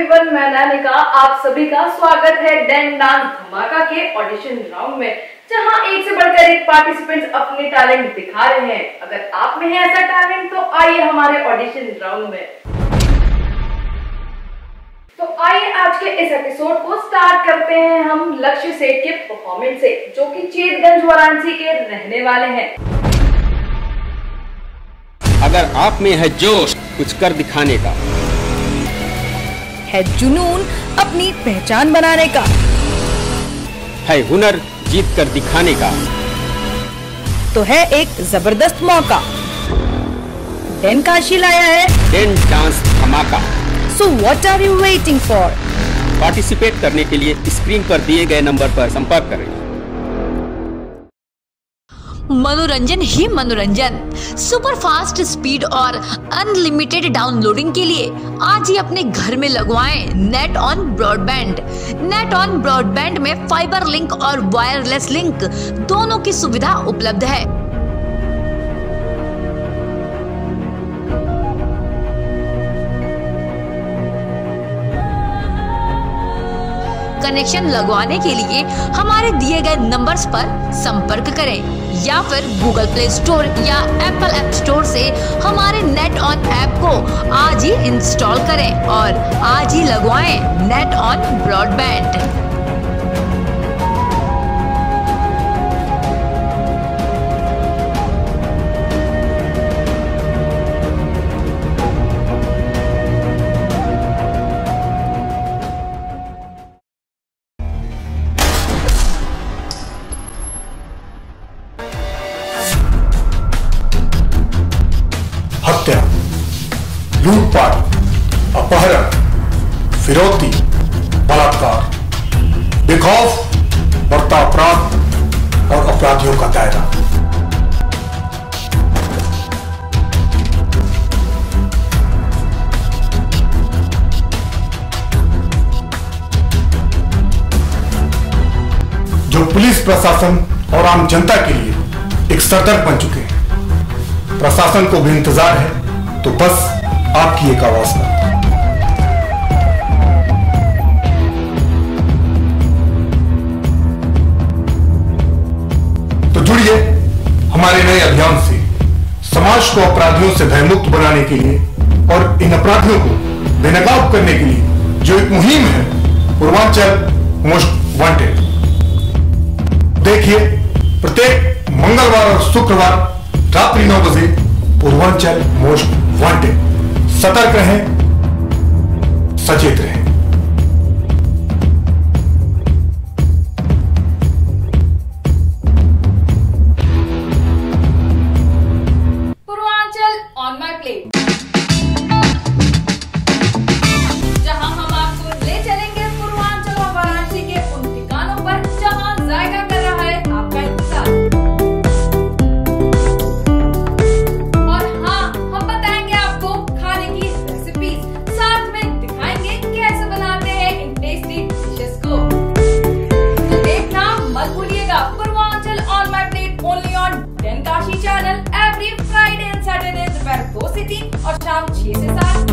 Everyone, मैं नानिका। आप सभी का स्वागत है डैन डांस धमाका के ऑडिशन राउंड में, जहां एक से बढ़कर एक पार्टिसिपेंट्स अपने टैलेंट दिखा रहे हैं। अगर आप में है ऐसा टैलेंट तो आइए हमारे ऑडिशन राउंड में। तो आइए आज के इस एपिसोड को स्टार्ट करते हैं हम लक्ष्य सेठ के परफॉर्मेंस से, जो कि चेतगंज वाराणसी के रहने वाले हैं। अगर आप में है जोश कुछ कर दिखाने का, है जुनून अपनी पहचान बनाने का, है हुनर जीत कर दिखाने का, तो है एक जबरदस्त मौका। डैन काशी लाया है डैन डांस धमाका। So what are you waiting for? Participate करने के लिए स्क्रीन पर दिए गए नंबर पर संपर्क करें। मनोरंजन ही मनोरंजन, सुपर फास्ट स्पीड और अनलिमिटेड डाउनलोडिंग के लिए आज ही अपने घर में लगवाएं net on broadband. Net on broadband में फाइबर लिंक और वायरलेस लिंक दोनों की सुविधा उपलब्ध है। कनेक्शन लगवाने के लिए हमारे दिए गए नंबर्स पर संपर्क करें या फिर गूगल प्ले स्टोर या एप्पल ऐप स्टोर से हमारे नेट ऑन ऐप को आज ही इंस्टॉल करें और आज ही लगवाएं नेट ऑन ब्रॉडबैंड। हत्या, लूटपाट, अपहरण, फिरौती, बलात्कार, बेखौफ बढ़ता अपराध और अपराधियों का दायरा। जो पुलिस प्रशासन और आम जनता के लिए एक सरदर्द बन चुके हैं। प्रशासन को भी इंतजार है, तो बस आपकी एक आवाज का। तो जुड़िए हमारे नए अभियान से, समाज को अपराधियों से भयमुक्त बनाने के लिए और इन अपराधियों को बेनकाब करने के लिए जो एक मुहिम है, पूर्वांचल मोस्ट वांटेड। देखिए प्रत्येक मंगलवार और शुक्रवार रात्रि 9 बजे पूर्वांचल मोस्ट वांटेड। सतर्क रहें, सचेत रहें। पूर्वांचल ऑन माय प्लेट, जहां हम आपको ले चलेंगे पूर्वांचल और वाराणसी के उन ठिकानों पर जहां जायका कर रहा है आपका इंतजार। Channel every Friday and Saturday दोपहर 2 से 3 और शाम 6 से 7।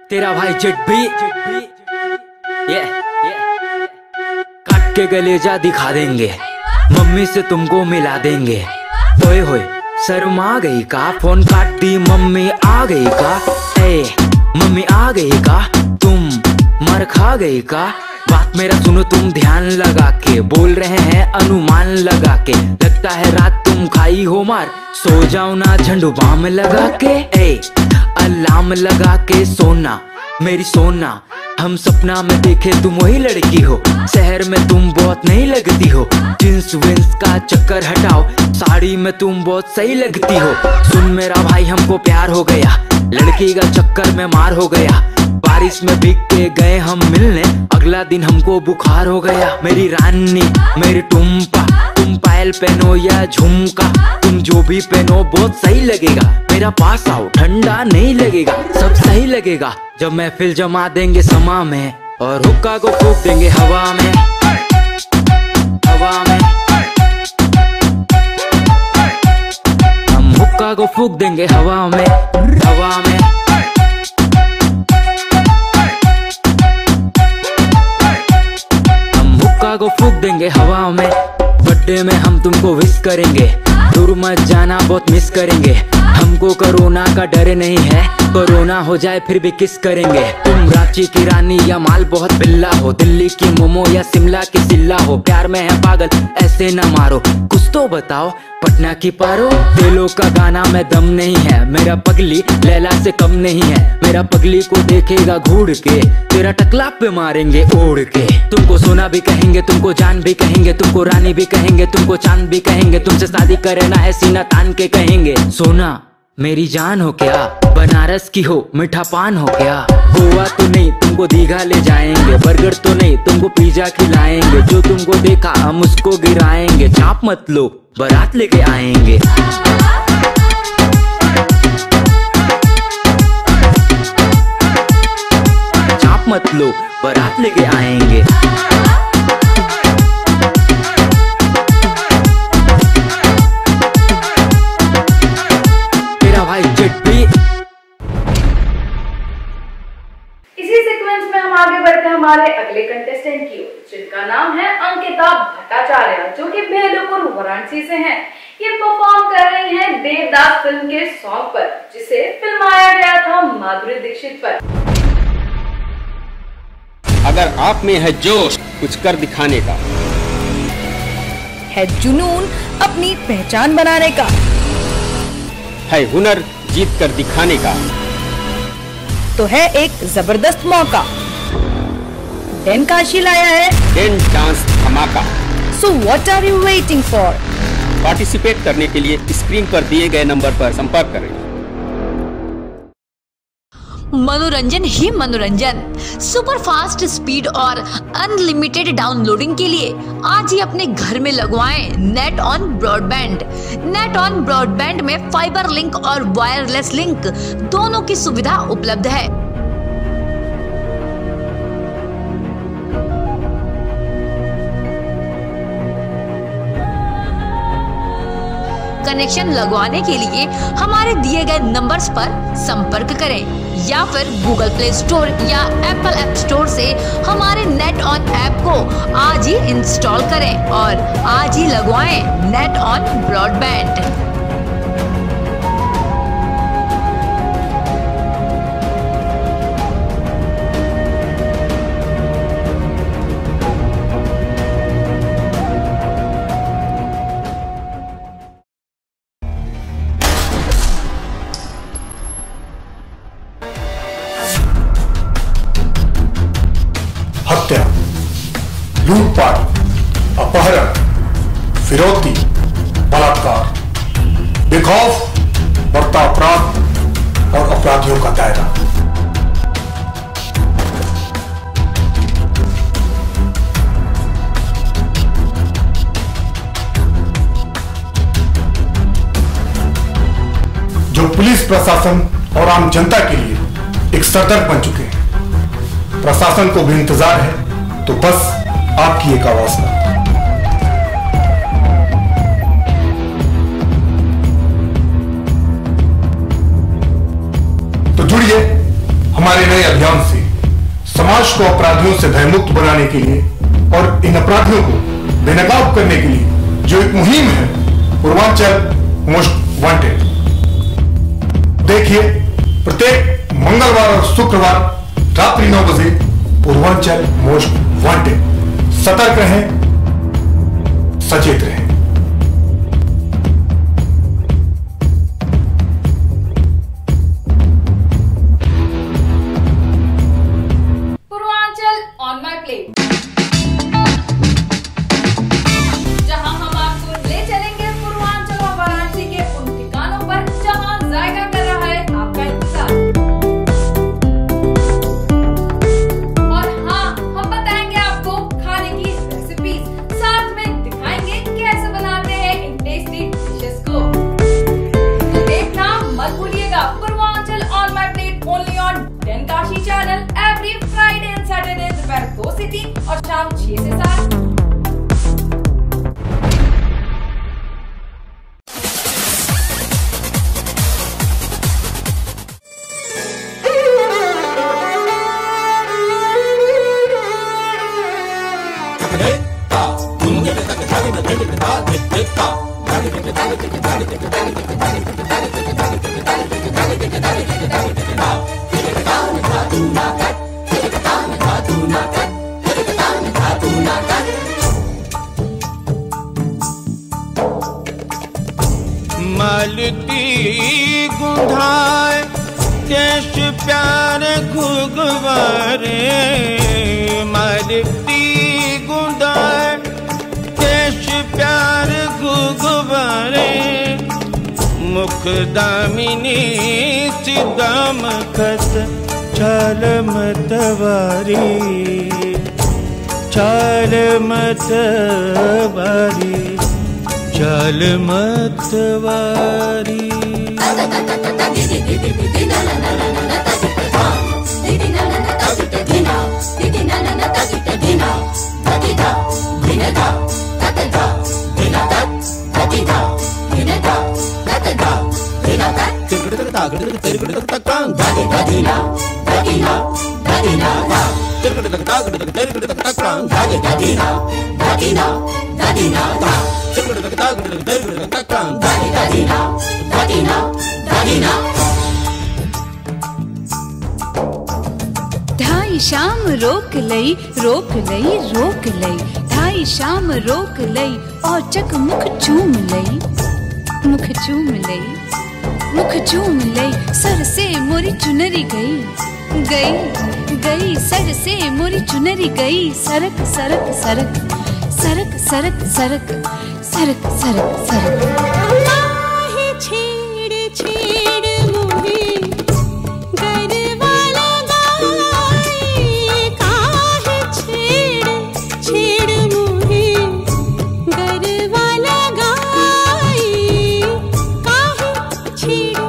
तेरा भाई जेट भी ये काट के कलेजा दिखा देंगे, मम्मी से तुमको मिला देंगे। ओए होए शर्मा गई का, फोन काट दी मम्मी आ गई का। ए मम्मी आ गई का, तुम मर खा गई का। बात मेरा सुनो तुम ध्यान लगा के, बोल रहे हैं अनुमान लगा के। लगता है रात तुम खाई हो मार, सो जाओ ना झंडू बाम लगा के। ए अलार्म लगा के सोना मेरी सोना, हम सपना में देखे तुम वही लड़की हो। शहर में तुम बहुत नहीं लगती हो, जींस विंस का चक्कर हटाओ, साड़ी में तुम बहुत सही लगती हो। सुन मेरा भाई हमको प्यार हो गया, लड़की का चक्कर में मार हो गया। बारिश में भीग के गए हम मिलने, अगला दिन हमको बुखार हो गया। मेरी रानी मेरी टुम्पा, तुम पायल पहनो या झुमका, तुम जो भी पहनो बहुत सही लगेगा। मेरा पास आओ ठंडा नहीं लगेगा, सब सही लगेगा जब महफिल जमा देंगे समा में और हुक्का को फूंक देंगे हवा में, हवा में। को फूंक देंगे हवा में, हवा में। हम हुक्का को फूंक देंगे हवा में। बर्थडे में हम तुमको विश करेंगे, दूर मत जाना बहुत मिस करेंगे। हमको कोरोना का डर नहीं है, कोरोना हो जाए फिर भी किस करेंगे। तुम रांची की रानी या माल बहुत बिल्ला हो, दिल्ली की मोमो या शिमला की सिल्ला हो। प्यार में है पागल ऐसे न मारो, कुछ तो बताओ पटना की पारो। दिलों का गाना में दम नहीं है, मेरा पगली लैला से कम नहीं है। मेरा पगली को देखेगा घूर के, तेरा टकला पे मारेंगे ओढ़ के। तुमको सोना भी कहेंगे, तुमको जान भी कहेंगे, तुमको रानी भी कहेंगे, तुमको चांद भी कहेंगे। तुमसे शादी करना है सीना तान के कहेंगे। सोना मेरी जान हो क्या, बनारस की हो मीठा पान हो क्या। गोवा तो नहीं तुमको दीघा ले जाएंगे, बर्गर तो नहीं तुमको पिज्जा खिलाएंगे। जो तुमको देखा हम उसको गिराएंगे। चाप मत लो बारात लेके आएंगे। चाप मत लो बारात लेके आएंगे। इसी सीक्वेंस में हम आगे बढ़ते हैं हमारे अगले कंटेस्टेंट की ओर, जिनका नाम है अंकिता भट्टाचार्य, जो कि भेलुपुर वाराणसी से हैं। ये परफॉर्म कर रही हैं देवदास फिल्म के सॉन्ग पर, जिसे फिल्माया गया था माधुरी दीक्षित पर। अगर आप में है जोश कुछ कर दिखाने का, है जुनून अपनी पहचान बनाने का, है हुनर जीत कर दिखाने का, तो है एक जबरदस्त मौका। डेन काशी लाया है डेन डांस धमाका। So what are you waiting for? Participate करने के लिए स्क्रीन पर दिए गए नंबर पर संपर्क करें। मनोरंजन ही मनोरंजन, सुपर फास्ट स्पीड और अनलिमिटेड डाउनलोडिंग के लिए आज ही अपने घर में लगवाएं net on broadband. Net on broadband में फाइबर लिंक और वायरलेस लिंक दोनों की सुविधा उपलब्ध है। कनेक्शन लगवाने के लिए हमारे दिए गए नंबर्स पर संपर्क करें या फिर गूगल प्ले स्टोर या एप्पल ऐप स्टोर से हमारे नेट ऑन ऐप को आज ही इंस्टॉल करें और आज ही लगवाएं नेट ऑन ब्रॉडबैंड। हत्या, लूटपाट, अपहरण, फिरौती, बलात्कार, बेखौफ बढ़ता अपराध और अपराधियों का दायरा। जो पुलिस प्रशासन और आम जनता के लिए एक सरदर्द बन चुके हैं। प्रशासन को भी इंतजार है, तो बस आपकी एक आवाज का। तो जुड़िए हमारे नए अभियान से, समाज को अपराधियों से भयमुक्त बनाने के लिए और इन अपराधियों को बेनकाब करने के लिए जो एक मुहिम है, पूर्वांचल मोस्ट वांटेड। देखिए प्रत्येक मंगलवार और शुक्रवार रात्रि 9 बजे पूर्वांचल मोस्ट वांटेड। सतर्क रहें, सचेत रहें। पूर्वांचल ऑन माय प्लेट, जहां हम आपको ले चलेंगे पूर्वांचल और वाराणसी के उन ठिकानों पर जहां जायका कर रहा है आपका इंतजार। Channel every Friday and Saturday दोपहर 2 से 3 और शाम 6 से 7। मालती गुंधाए देश प्यार घुगवारे, मालती गुंधाए देश प्यार घुगवारे, मुख दामिनी सिदाम खत चाल मतवारी, चाल मतवारी, चाल मतवारी। ढाई शाम रोक लई, रोक लई, रोक लई, ढाई शाम रोक लई, और चक मुख चूम लई, मुख चूम लई, मुख चूम लई, सर से मोरी चुनरी गई, गई, गई, सर से मोरी चुनरी गई, सरक सरक सरक, सरक सरक सरक, सरक सरक सरक। काहे छेड़ छेड़ मोहे गरवाला गाए, काहे छेड़ छेड़ मोहे गरवाला गाए, काहे छेड़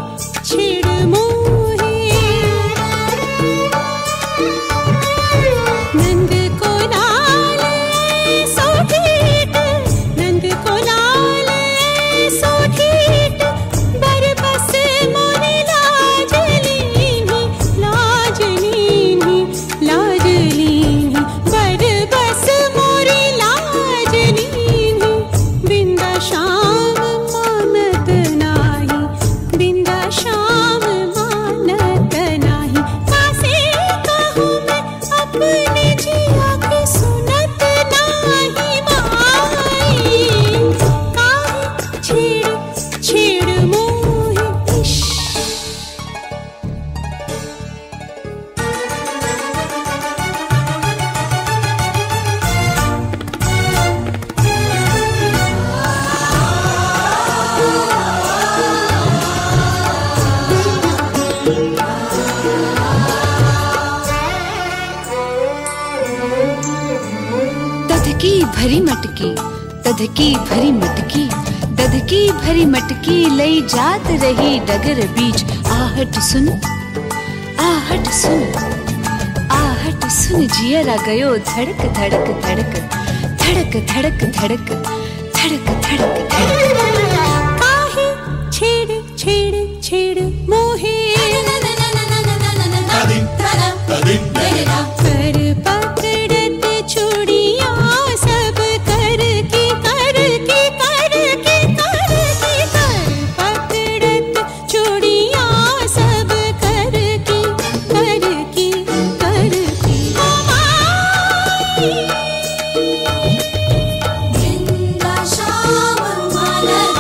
छेड़ मोहे। नंद को लाल सोठीट, नंद को लाल सोठीट, बरबस मोरी लाज लीनी, लाज लीनी, लाज लीनी, बरबस मोरी लाज लीनी, बिंदा शाम मानत नाही, बिंदा शाम मानत नाही, कासे कहूँ मैं अपने जिया के सुनत नाही माई, काहे छेड़ छेड़ मोहे इश्क। दधकी भरी मटकी, दधकी भरी मटकी, दधकी भरी मटकी लई जात रही डगर बीच, आहट सुन, आहट सुन, आहट सुन, जियरा गयो धड़क धड़क धड़क, धड़क धड़क धड़क, धड़क धड़क धड़क। काहे छेड़ छेड़ छेड़ मोहे कर पकड़त चूड़िया सब कर की, कर की, कर की, कर की, कर पकड़त चूड़िया सब कर की, कर की, कर की। ओ माई, बिंदा शाम मानत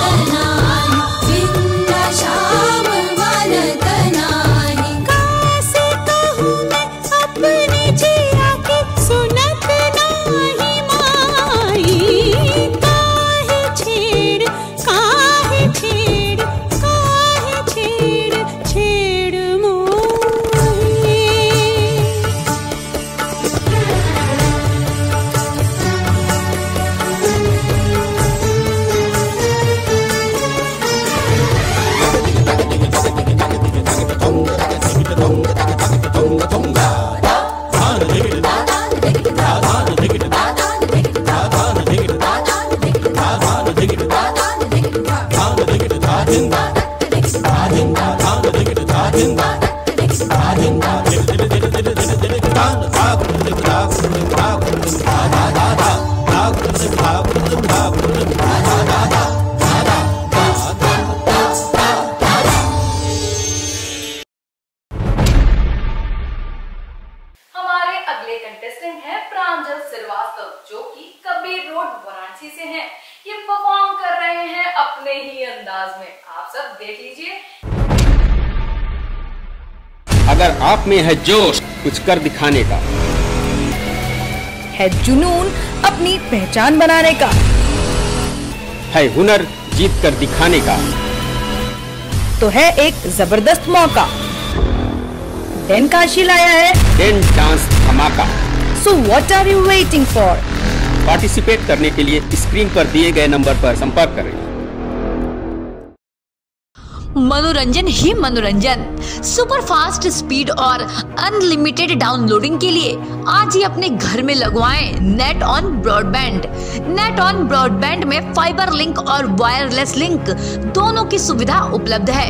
झांसी से हैं। ये परफॉर्म कर रहे हैं अपने ही अंदाज में, आप सब देख लीजिए। अगर आप में है जोश कुछ कर दिखाने का, है जुनून अपनी पहचान बनाने का, है हुनर जीत कर दिखाने का, तो है एक जबरदस्त मौका। डेन काशी लाया है डेन डांस धमाका। So what are you waiting for? Participate करने के लिए स्क्रीन पर दिए गए नंबर पर संपर्क करें। मनोरंजन ही मनोरंजन, सुपर फास्ट स्पीड और अनलिमिटेड डाउनलोडिंग के लिए आज ही अपने घर में लगवाएं net on broadband. Net on broadband में फाइबर लिंक और वायरलेस लिंक दोनों की सुविधा उपलब्ध है।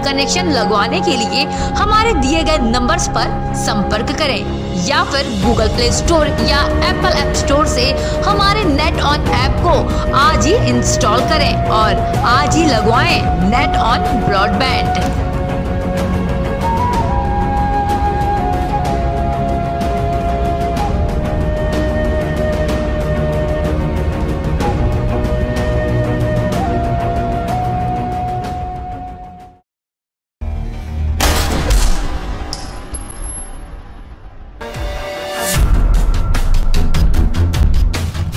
कनेक्शन लगवाने के लिए हमारे दिए गए नंबर्स पर संपर्क करें या फिर गूगल प्ले स्टोर या एप्पल ऐप स्टोर से हमारे नेट ऑन ऐप को आज ही इंस्टॉल करें और आज ही लगवाएं नेट ऑन ब्रॉडबैंड।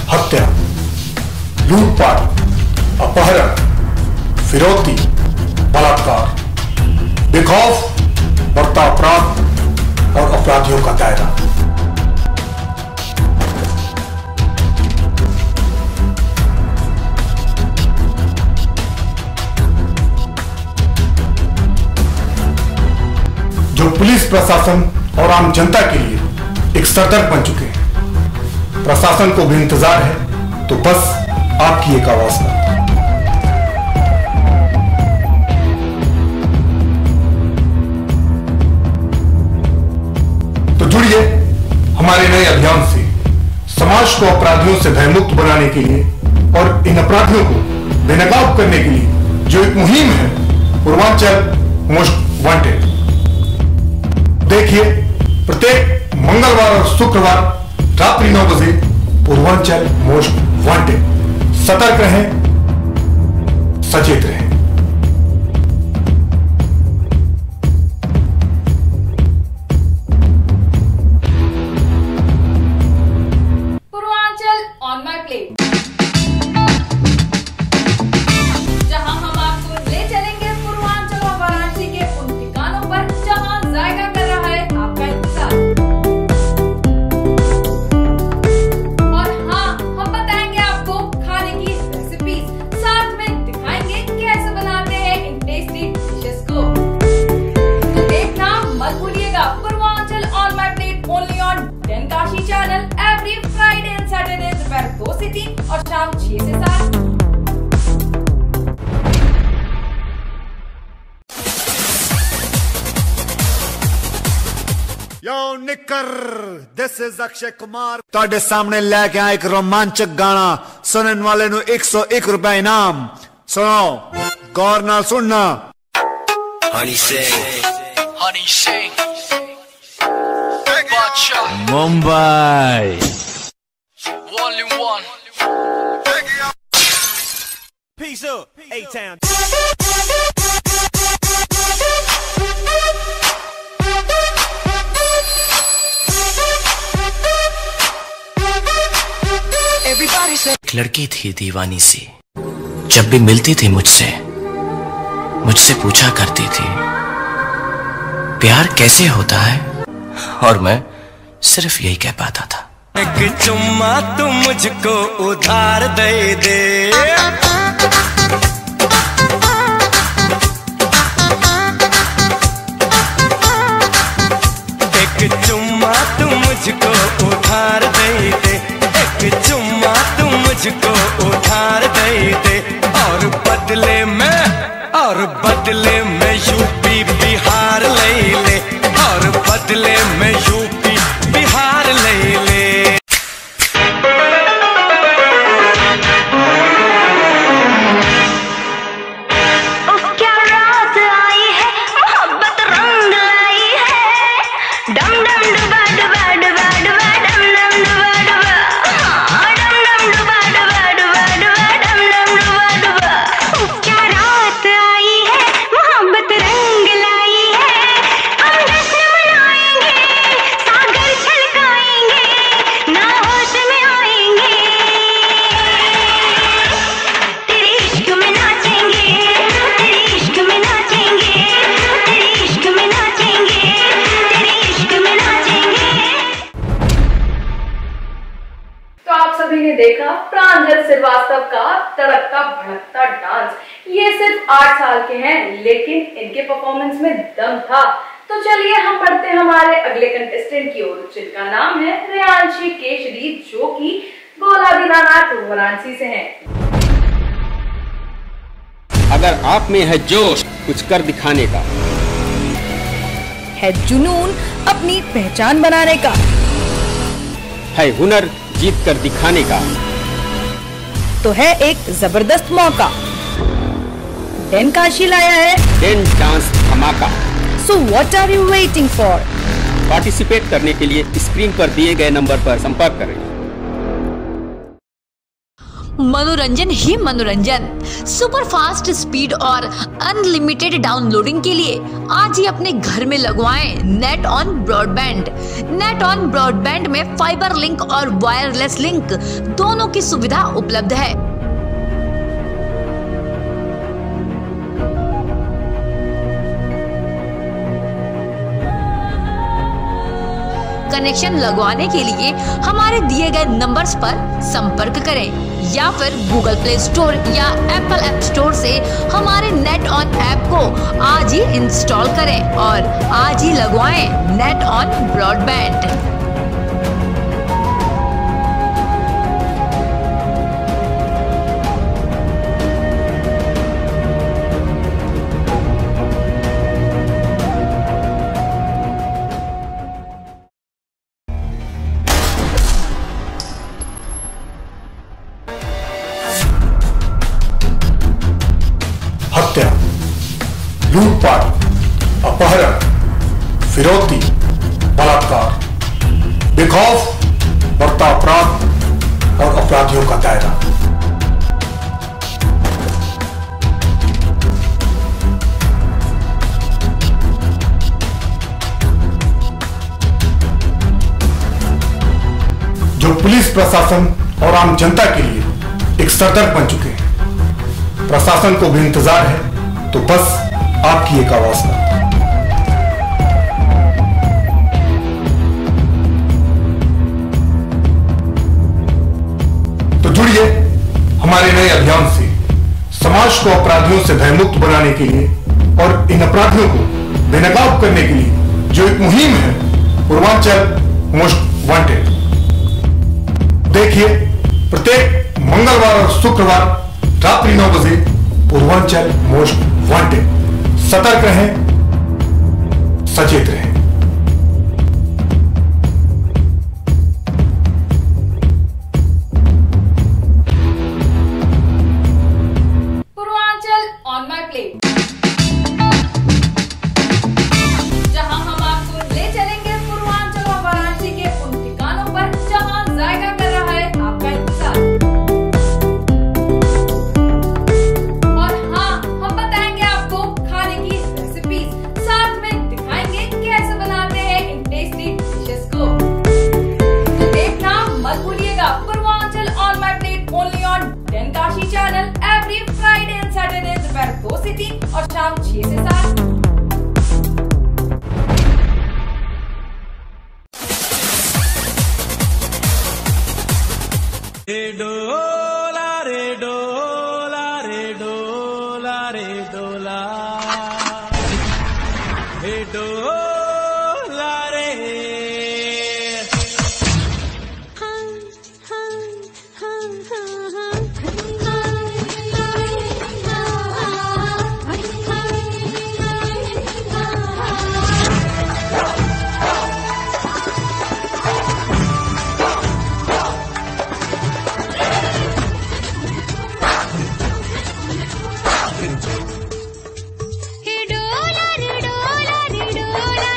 हत्या, लूटपाट, अपहरण, फिरौती, बलात्कार, बेखौफ बढ़ता अपराध और अपराधियों का दायरा। जो पुलिस प्रशासन और आम जनता के लिए एक सरदर्द बन चुके हैं। प्रशासन को भी इंतजार है, तो बस आपकी एक आवाज का। तो जुड़िए हमारे नए अभियान से समाज को अपराधियों से भयमुक्त बनाने के लिए और इन अपराधियों को बेनकाब करने के लिए जो एक मुहिम है, पूर्वांचल मोस्ट वांटेड। देखिए प्रत्येक मंगलवार और शुक्रवार रात्रि 9 बजे पूर्वांचल मोस्ट वांटेड। सतर्क रहें, सचेत रहें। पूर्वांचल ऑन माय प्लेट, जहां हम आपको ले चलेंगे पूर्वांचल और वाराणसी के उन ठिकानों पर जहां जायका कर रहा है आपका इंतजार। Channel every Friday and Saturday दोपहर 2 से 3 और शाम 6 से 7। यो निकर, दिस इज अक्षय कुमार ਤੁਹਾਡੇ ਸਾਹਮਣੇ ਲੈ ਕੇ ਆਇਆ ਇੱਕ ਰੋਮਾਂਚਕ ਗਾਣਾ। ਸੁਣਨ ਵਾਲੇ ਨੂੰ 101 ਰੁਪਏ ਇਨਾਮ। ਸੁਣੋ ਗੌਰ ਨਾਲ ਸੁਣਨਾ। Honey sing Mumbai Volume 1 Peace up, A-Town एक लड़की थी दीवानी सी, जब भी मिलती थी मुझसे पूछा करती थी प्यार कैसे होता है, और मैं सिर्फ यही कह पाता था, एक चुम्मा तू मुझको उधार दे दे, एक चुम्मा तू मुझको उधार दे दे, एक चुम्मा तू मुझको उधार दे दे, और बदले में यूपी बिहार ले ले, और बदले में यूपी बिहार ले ले। क्या रात आई है श्रीवास्तव का तड़कता भड़कता डांस। ये सिर्फ 8 साल के हैं, लेकिन इनके परफॉर्मेंस में दम था। तो चलिए हम बढ़ते हैं हमारे अगले कंटेस्टेंट की ओर, जिनका नाम है रेयांशी केशरी, जो कि गोला दीनानाथ वाराणसी से हैं। अगर आप में है जोश कुछ कर दिखाने का, है जुनून अपनी पहचान बनाने का, है हुनर जीत कर दिखाने का, तो है एक जबरदस्त मौका। डेन काशी लाया है डेन डांस धमाका। So what are you waiting for? Participate करने के लिए स्क्रीन पर दिए गए नंबर पर संपर्क करें। मनोरंजन ही मनोरंजन, सुपर फास्ट स्पीड और अनलिमिटेड डाउनलोडिंग के लिए आज ही अपने घर में लगवाएं net on broadband. Net on broadband में फाइबर लिंक और वायरलेस लिंक दोनों की सुविधा उपलब्ध है। कनेक्शन लगवाने के लिए हमारे दिए गए नंबर्स पर संपर्क करें या फिर गूगल प्ले स्टोर या एप्पल ऐप स्टोर से हमारे नेट ऑन ऐप को आज ही इंस्टॉल करें और आज ही लगवाएं नेट ऑन ब्रॉडबैंड। हत्या, लूटपाट, अपहरण, फिरौती, बलात्कार, बेखौफ बढ़ता अपराध और अपराधियों का दायरा। जो पुलिस प्रशासन और आम जनता के लिए एक सरदर्द बन चुके हैं। प्रशासन को भी इंतजार है, तो बस आपकी एक आवाज का। तो जुड़िए हमारे नए अभियान से, समाज को अपराधियों से भयमुक्त बनाने के लिए और इन अपराधियों को बेनकाब करने के लिए जो एक मुहिम है, पूर्वांचल मोस्ट वांटेड। देखिए प्रत्येक मंगलवार और शुक्रवार रात्रि 9 बजे पूर्वांचल मोस्ट वांटेड। सतर्क रहें, सचेत रहें। पूर्वांचल ऑन माय प्लेट, जहां हम आपको ले चलेंगे पूर्वांचल और वाराणसी के उन ठिकानों पर जहां जायका कर रहा है आपका इंतजार। Channel every Friday and Saturday दोपहर 2 से 3 और शाम 6 से 7। रे डोला रे डोला रे डोला रे डोला रे डोला रे। रे डोला रे डोला रे डोला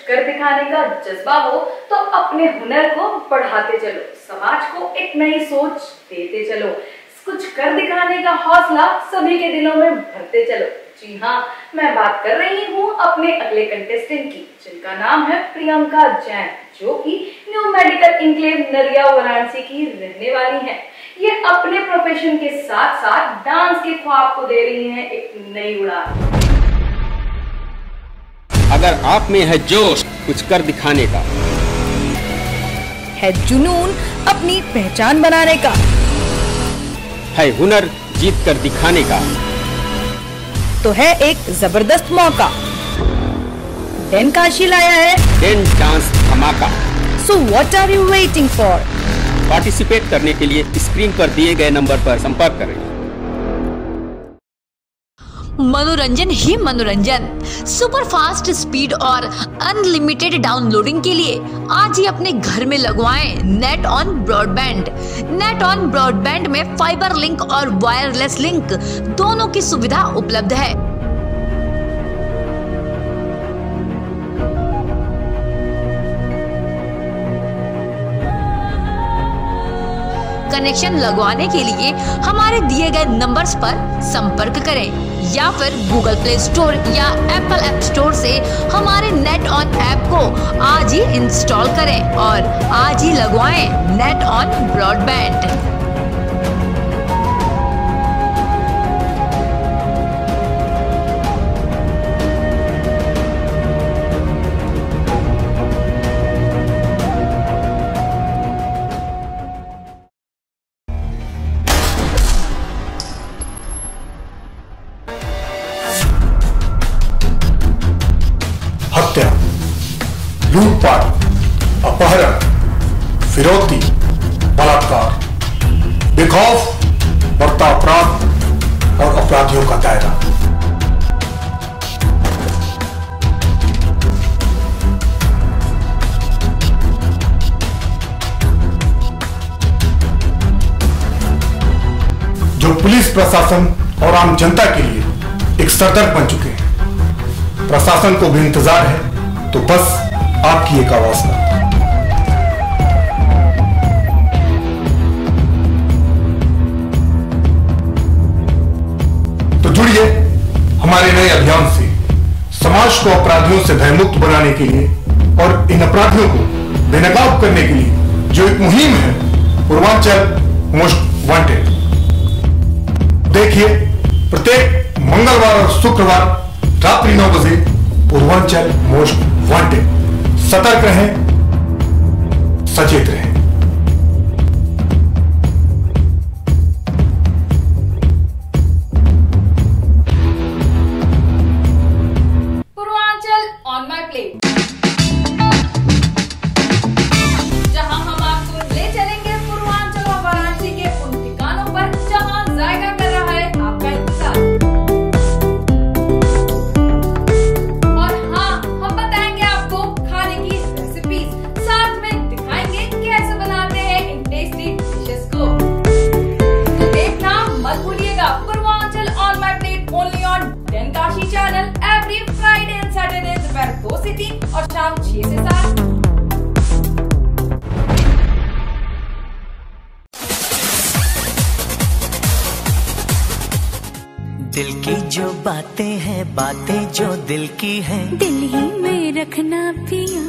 कर दिखाने का जज्बा हो तो अपने हुनर को बढ़ाते चलो, समाज को एक नई सोच देते चलो, कुछ कर दिखाने का हौसला सभी के दिलों में भरते चलो। जी हाँ, मैं बात कर रही हूँ अपने अगले कंटेस्टेंट की, जिनका नाम है प्रियंका जैन, जो कि न्यू मेडिकल इनक्लेव नरिया वाराणसी की रहने वाली हैं। ये अपने प्रोफेशन के साथ साथ डांस के ख्वाब को दे रही हैं एक नई उड़ान। अगर आप में है जोश कुछ कर दिखाने का, है जुनून अपनी पहचान बनाने का, है हुनर जीत कर दिखाने का, तो है एक जबरदस्त मौका। डेन काशी लाया है डेन डांस धमाका। So what are you waiting for? Participate करने के लिए स्क्रीन पर दिए गए नंबर पर संपर्क करें। मनोरंजन ही मनोरंजन, सुपर फास्ट स्पीड और अनलिमिटेड डाउनलोडिंग के लिए आज ही अपने घर में लगवाएं net on broadband. Net on broadband में फाइबर लिंक और वायरलेस लिंक दोनों की सुविधा उपलब्ध है। कनेक्शन लगवाने के लिए हमारे दिए गए नंबर्स पर संपर्क करें या फिर गूगल प्ले स्टोर या एप्पल ऐप स्टोर से हमारे नेट ऑन ऐप को आज ही इंस्टॉल करें और आज ही लगवाएं नेट ऑन ब्रॉडबैंड। हत्या, लूटपाट, अपहरण, फिरौती, बलात्कार, बेखौफ बढ़ता अपराध और अपराधियों का दायरा। जो पुलिस प्रशासन और आम जनता के लिए एक सरदर्द बन चुके हैं। प्रशासन को भी इंतजार है तो बस आपकी एक आवाज का। तो जुड़िए हमारे नए अभियान से, समाज को अपराधियों से भयमुक्त बनाने के लिए और इन अपराधियों को बेनकाब करने के लिए जो एक मुहिम है, पूर्वांचल मोस्ट वांटेड। देखिए प्रत्येक मंगलवार और शुक्रवार रात्रि 9 बजे पूर्वांचल मोस्ट वांटेड। सतर्क रहें, सचेत रहें। पूर्वांचल ऑन माय प्लेट, जहां हम आपको ले चलेंगे पूर्वांचल और वाराणसी के उन ठिकानों पर जहां जायका कर रहा है आपका इंतजार। और हाँ, हम बताएंगे आपको खाने की रेसिपीज, साथ में दिखाएंगे कैसे बनाते हैं इन टेस्टी डिशेस को। तो देखना मत भूलिएगा Purvanchal on my plate only on Den Kashi channel every Friday and Saturday दोपहर 2 से 3 और शाम 6 से 7। दिल की जो बातें हैं, बातें जो दिल की हैं, दिल ही में रखना पिया।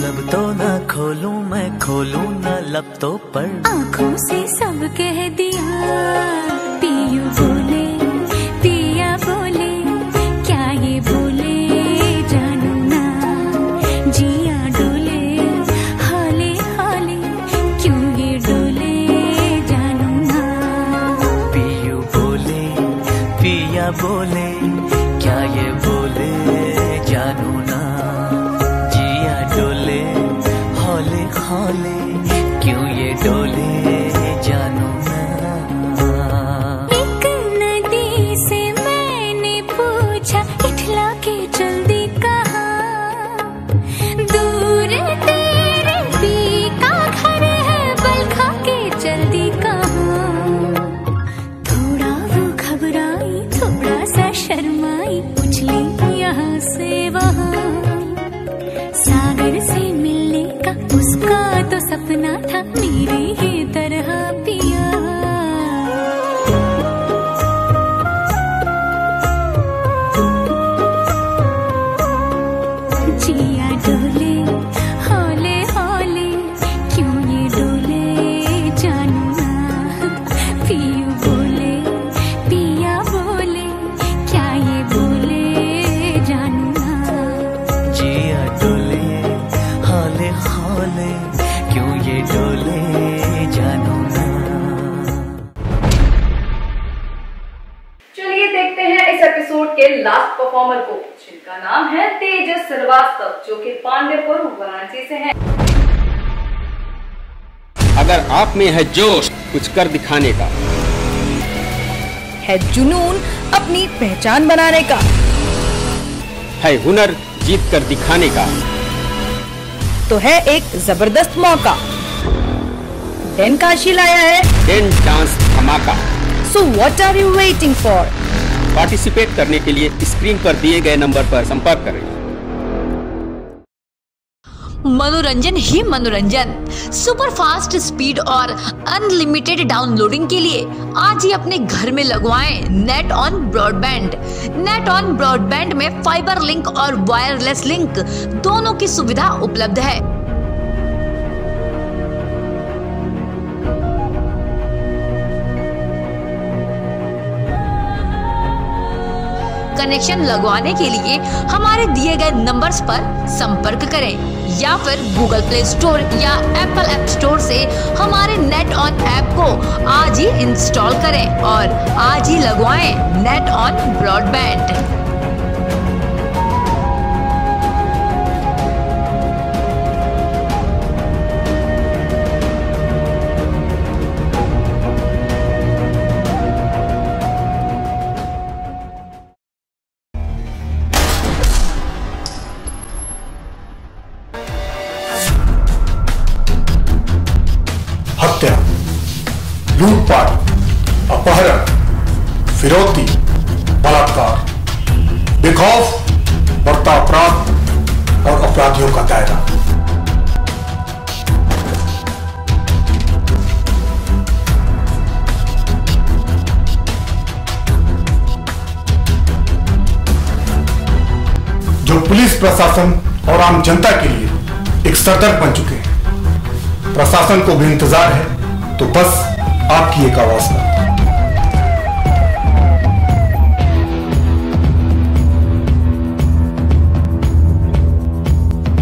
लब तो ना खोलूं मैं, खोलूं ना लब तो पर, आँखों से सब कह दिया। पियू बोले, पिया बोले, क्या ये बोले जानू ना, जिया डोले यहाँ से वहाँ, सागर से मिलने का उसका तो सपना था, मेरी ही तरह पिया। जिया डोले हौले हौले, क्यों ये डोले जानू ना, पियू बोले पिया बोले, क्या ये बोले जानू ना। जिया डोले हौले हौले, क्यों ये डोले जानू ना। चलिए देखते हैं इस एपिसोड के लास्ट परफॉर्मर को, जिनका नाम है तेजस श्रीवास्तव, जो कि पांडेपुर वाराणसी से हैं। अगर आप में है जोश कुछ कर दिखाने का, है जुनून अपनी पहचान बनाने का, है हुनर जीत कर दिखाने का, तो है एक जबरदस्त मौका। डेन काशी लाया है डेन डांस धमाका। So what are you waiting for? Participate करने के लिए स्क्रीन पर दिए गए नंबर पर संपर्क करें। मनोरंजन ही मनोरंजन, सुपर फास्ट स्पीड और अनलिमिटेड डाउनलोडिंग के लिए आज ही अपने घर में लगवाएं net on broadband. Net on broadband में फाइबर लिंक और वायरलेस लिंक दोनों की सुविधा उपलब्ध है। कनेक्शन लगवाने के लिए हमारे दिए गए नंबर्स पर संपर्क करें या फिर गूगल प्ले स्टोर या एप्पल ऐप स्टोर से हमारे नेट ऑन ऐप को आज ही इंस्टॉल करें और आज ही लगवाएं नेट ऑन ब्रॉडबैंड। हत्या, लूटपाट, अपहरण, फिरौती, बलात्कार, बेखौफ बढ़ता अपराध और अपराधियों का दायरा। जो पुलिस प्रशासन और आम जनता के लिए एक सरदर्द बन चुके हैं। प्रशासन को भी इंतजार है, तो बस आपकी एक आवाज का।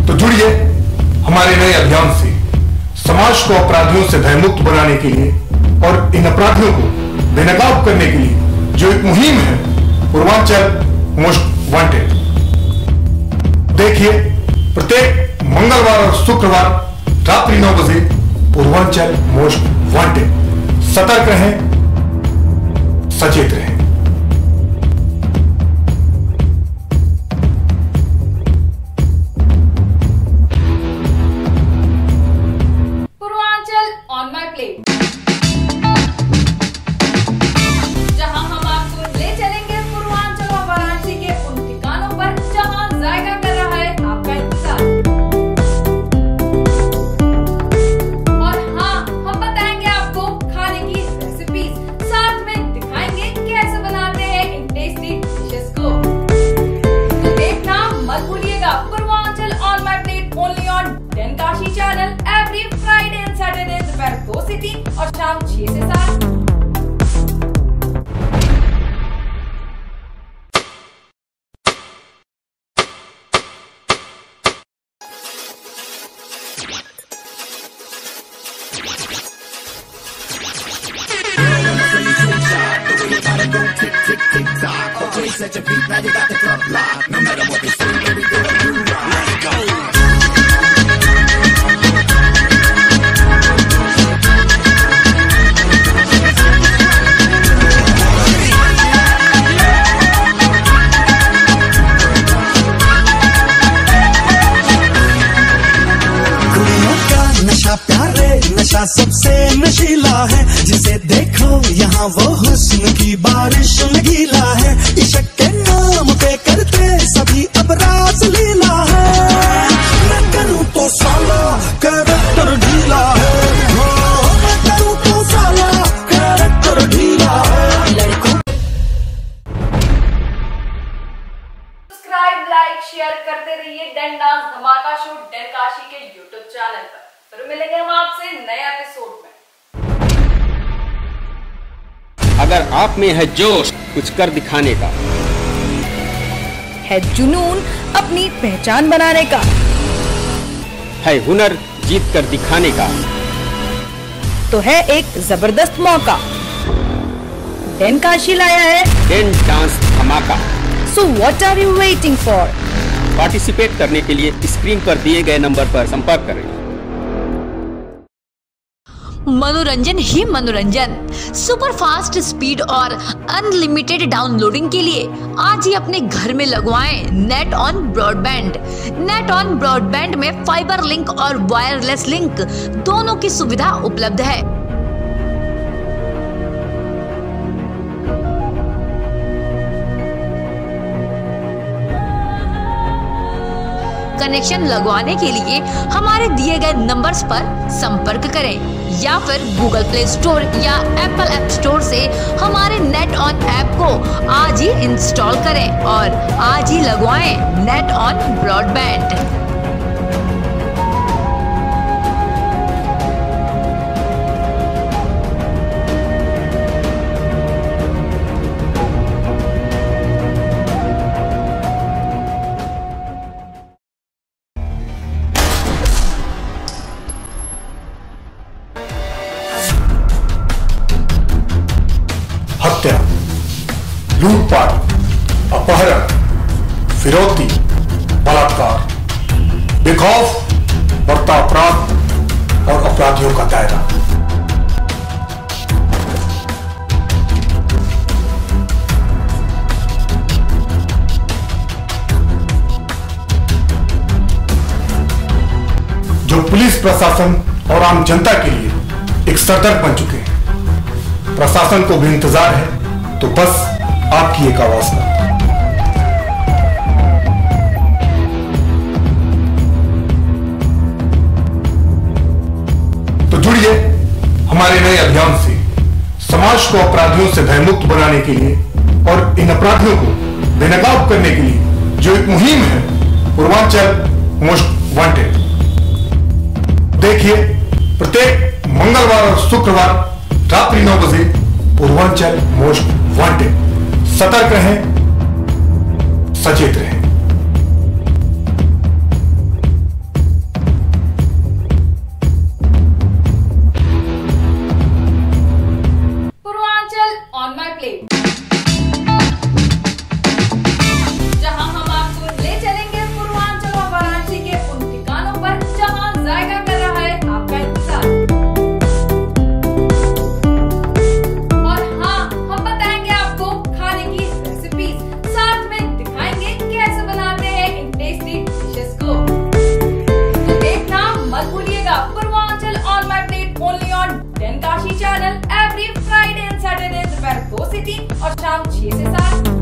तो जुड़िए हमारे नए अभियान से, समाज को अपराधियों से भयमुक्त बनाने के लिए और इन अपराधियों को बेनकाब करने के लिए जो एक मुहिम है, पूर्वांचल मोस्ट वांटेड। देखिए प्रत्येक मंगलवार और शुक्रवार रात्रि 9 बजे पूर्वांचल मोस्ट वांटेड। सतर्क रहें, सचेत रहें। पूर्वांचल ऑन माय प्लेट, जहां हम आपको ले चलेंगे पूर्वांचल और वाराणसी के उन ठिकानों पर जहां जायका कर रहा है आपका इंतजार। और हाँ, हम बताएंगे आपको खाने की रेसिपीज, साथ में दिखाएंगे कैसे बनाते हैं इन टेस्टी डिशेस को। तो देखना मत भूलिएगा Purvanchal on my plate, only on Den Kashi channel, every Friday and Saturday दोपहर 2 से 3 और शाम 6 से 7। नशा सबसे नशीला है, जिसे देखो यहाँ वो हुस्न की बारिश में गीला है। इश्क के नाम पे करते सभी लाइक शेयर करते रहिए डेन डांस धमाका शो डेन काशी के यूट्यूब चैनल पर। फिर मिलेंगे हम आपसे नए एपिसोड में। अगर आप में है जोश कुछ कर दिखाने का, है जुनून अपनी पहचान बनाने का, है हुनर जीत कर दिखाने का, तो है एक जबरदस्त मौका। डेन काशी लाया है डेन डांस धमाका। So what are you waiting for? Participate करने के लिए स्क्रीन पर दिए गए नंबर पर संपर्क करें। मनोरंजन ही मनोरंजन, सुपर फास्ट स्पीड और अनलिमिटेड डाउनलोडिंग के लिए आज ही अपने घर में लगवाएं net on broadband. Net on broadband में फाइबर लिंक और वायरलेस लिंक दोनों की सुविधा उपलब्ध है। कनेक्शन लगवाने के लिए हमारे दिए गए नंबर्स पर संपर्क करें या फिर गूगल प्ले स्टोर या एप्पल ऐप स्टोर से हमारे नेट ऑन ऐप को आज ही इंस्टॉल करें और आज ही लगवाएं नेट ऑन ब्रॉडबैंड। हत्या, लूटपाट, अपहरण, फिरौती, बलात्कार, बेखौफ बढ़ता अपराध और अपराधियों का दायरा। जो पुलिस प्रशासन और आम जनता के लिए एक सरदर्द बन चुके हैं। प्रशासन को भी इंतजार है तो बस आपकी एक आवाज का। तो जुड़िए हमारे नए अभियान से समाज को अपराधियों से भयमुक्त बनाने के लिए और इन अपराधियों को बेनकाब करने के लिए जो एक मुहिम है पूर्वांचल मोस्ट वांटेड। देखिए प्रत्येक मंगलवार और शुक्रवार रात्रि 9 बजे पूर्वांचल मोस्ट वांटेड। सतर्क रहें, सचेत रहें। पूर्वांचल ऑन माय प्लेट, जहां हम आपको ले चलेंगे पूर्वांचल और वाराणसी के उन ठिकानों पर जहां जायका कर रहा है आपका इंतजार। Channel every Friday and Saturday दोपहर 2 से 3 और शाम 6 से 7।